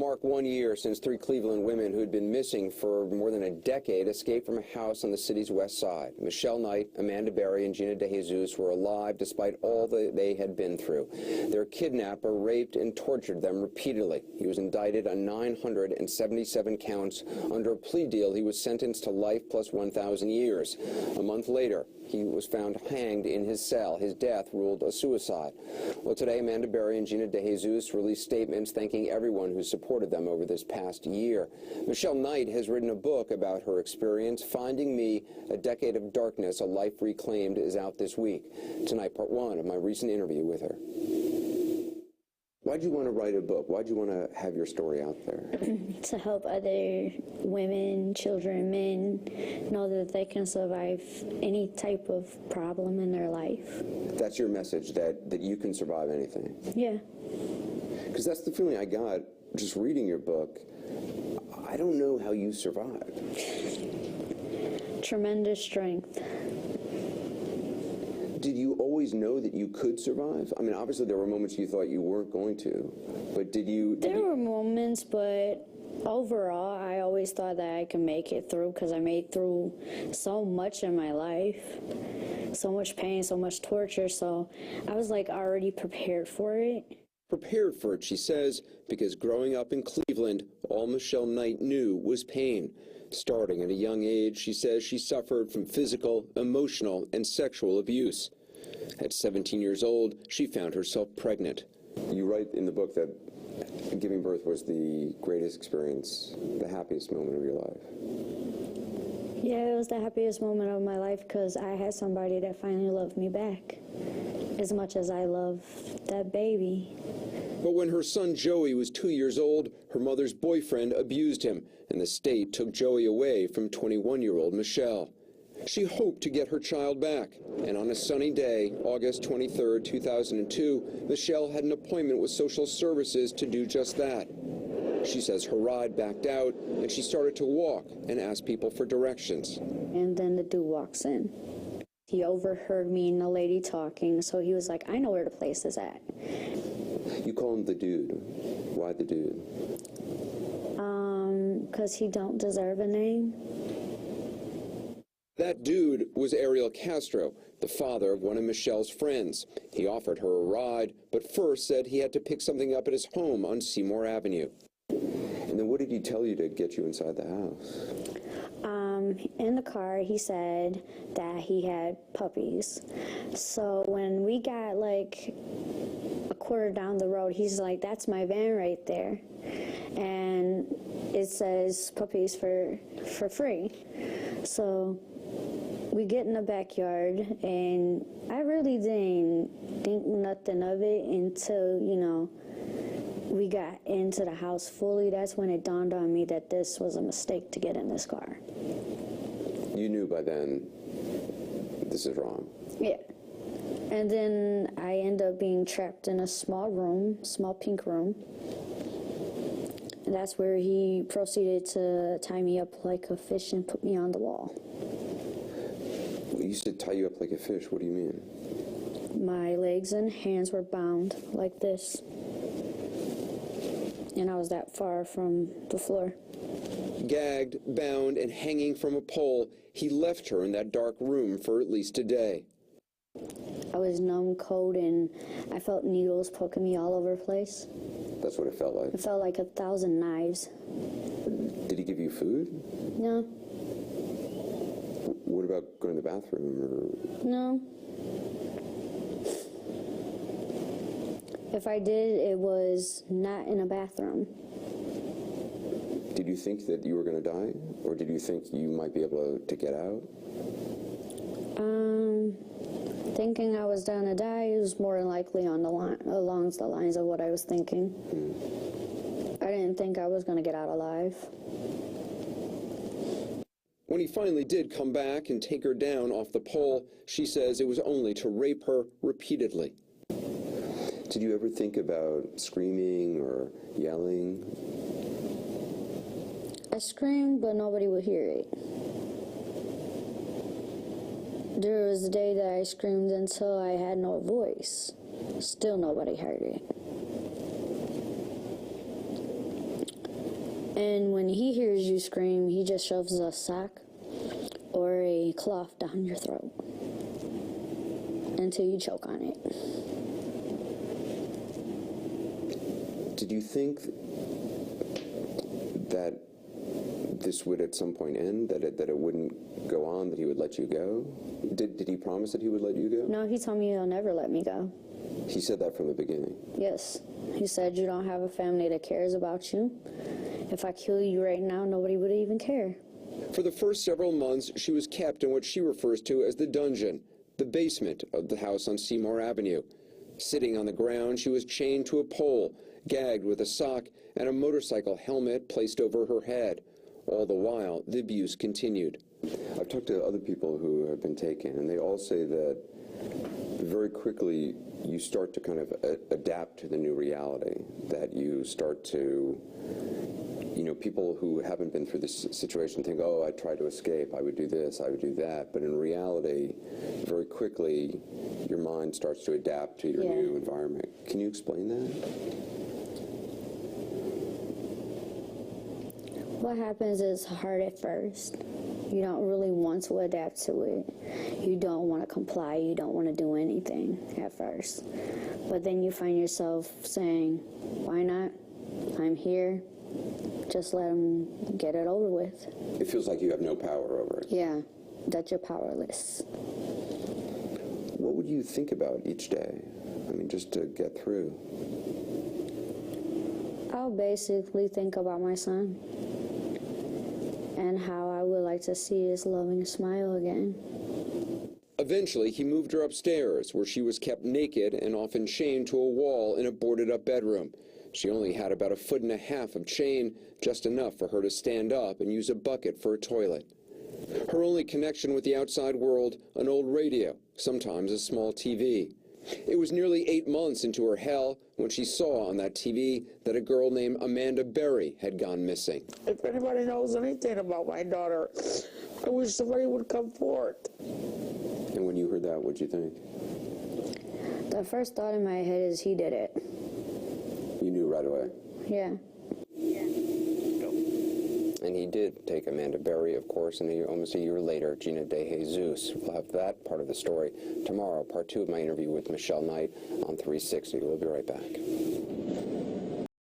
mark 1 year since 3 Cleveland women who had been missing for more than a decade escaped from a house on the city's west side. Michelle Knight, Amanda Berry, and Gina DeJesus were alive despite all that they had been through. Their kidnapper raped and tortured them repeatedly. He was indicted on 977 counts. Under a plea deal, he was sentenced to life plus 1,000 years. A month later, he was found hanged in his cell. His death ruled a suicide. Well, today, Amanda Berry and Gina DeJesus released statements thanking everyone who supported them over this past year. Michelle Knight has written a book about her experience. Finding Me, A Decade of Darkness, A Life Reclaimed is out this week. Tonight, part 1 of my recent interview with her. Why'd you want to write a book? Why'd you want to have your story out there? To help other women, children, men know that they can survive any type of problem in their life. That's your message, that you can survive anything? Yeah. Because that's the feeling I got just reading your book. I don't know how you survived. Tremendous strength. Did you always know that you could survive? I mean, obviously there were moments you thought you weren't going to, but There were moments, but overall, I always thought that I could make it through because I made through so much in my life. So much pain, so much torture, so I was like already prepared for it. Prepared for it, she says, because growing up in Cleveland, all Michelle Knight knew was pain. Starting at a young age, she says she suffered from physical, emotional, and sexual abuse. At 17 years old, she found herself pregnant. You write in the book that giving birth was the greatest experience, the happiest moment of your life. Yeah, it was the happiest moment of my life because I had somebody that finally loved me back as much as I love that baby. But when her son Joey was 2 years old, her mother's boyfriend abused him, and the state took Joey away from 21-year-old Michelle. She hoped to get her child back, and on a sunny day, August 23, 2002, Michelle had an appointment with social services to do just that. She says her ride backed out, and she started to walk and ask people for directions. And then the dude walks in. He overheard me and the lady talking, so he was like, I know where the place is at. You call him the dude. Why the dude? Because he don't deserve a name. That dude was Ariel Castro, the father of one of Michelle's friends. He offered her a ride, but first said he had to pick something up at his home on Seymour Avenue. And then what did he tell you to get you inside the house? In the car, he said that he had puppies. So when we got like a quarter down the road, he's like, that's my van right there. And it says puppies for free. So we get in the backyard, and I really didn't think nothing of it until, you know, we got into the house fully. That's when it dawned on me that this was a mistake to get in this car. You knew by then this is wrong. Yeah. And then I end up being trapped in a small room, small pink room. And that's where he proceeded to tie me up like a fish and put me on the wall. You said tie you up like a fish. What do you mean? My legs and hands were bound like this. And I was that far from the floor. Gagged, bound, and hanging from a pole, he left her in that dark room for at least a day. I was numb, cold, and I felt needles poking me all over the place. That's what it felt like? It felt like 1,000 knives. Did he give you food? No. What about going to the bathroom? Or? No. If I did, it was not in a bathroom. Did you think that you were going to die? Or did you think you might be able to get out? Thinking I was going to die was more than likely on along the lines of what I was thinking. I didn't think I was going to get out alive. When he finally did come back and take her down off the pole, she says it was only to rape her repeatedly. Did you ever think about screaming or yelling? I screamed, but nobody would hear it. There was a day that I screamed until I had no voice. Still nobody heard it. And when he hears you scream, he just shoves a sock or a cloth down your throat until you choke on it. Did you think that this would at some point end, that it wouldn't go on, that he would let you go? Did he promise that he would let you go? No, he told me he'll never let me go. He said that from the beginning. Yes. He said, you don't have a family that cares about you. If I kill you right now, nobody would even care. For the first several months, she was kept in what she refers to as the dungeon, the basement of the house on Seymour Avenue. Sitting on the ground, she was chained to a pole, gagged with a sock, and a motorcycle helmet placed over her head. All the while, the abuse continued. I've talked to other people who have been taken, and they all say that very quickly you start to kind of adapt to the new reality, that you start to, people who haven't been through this situation think, oh, I tried to escape, I would do this, I would do that. But in reality, very quickly, your mind starts to adapt to your new environment. Can you explain that? What happens is hard at first. You don't really want to adapt to it. You don't want to comply. You don't want to do anything at first. But then you find yourself saying, why not? I'm here. Just let them get it over with. It feels like you have no power over it. Yeah, that you're powerless. What would you think about each day? I mean, just to get through. I'll basically think about my son and how I would like to see his loving smile again. Eventually, he moved her upstairs, where she was kept naked and often chained to a wall in a boarded-up bedroom. She only had about 1.5 feet of chain, just enough for her to stand up and use a bucket for a toilet. Her only connection with the outside world, an old radio, sometimes a small TV. It was nearly 8 months into her hell when she saw on that TV that a girl named Amanda Berry had gone missing. If anybody knows anything about my daughter, I wish somebody would come forward. And when you heard that, what'd you think? The first thought in my head is he did it. You knew right away. Yeah. And he did take Amanda Berry, of course, and almost a year later, Gina DeJesus. We'll have that part of the story tomorrow, part 2 of my interview with Michelle Knight on 360. We'll be right back.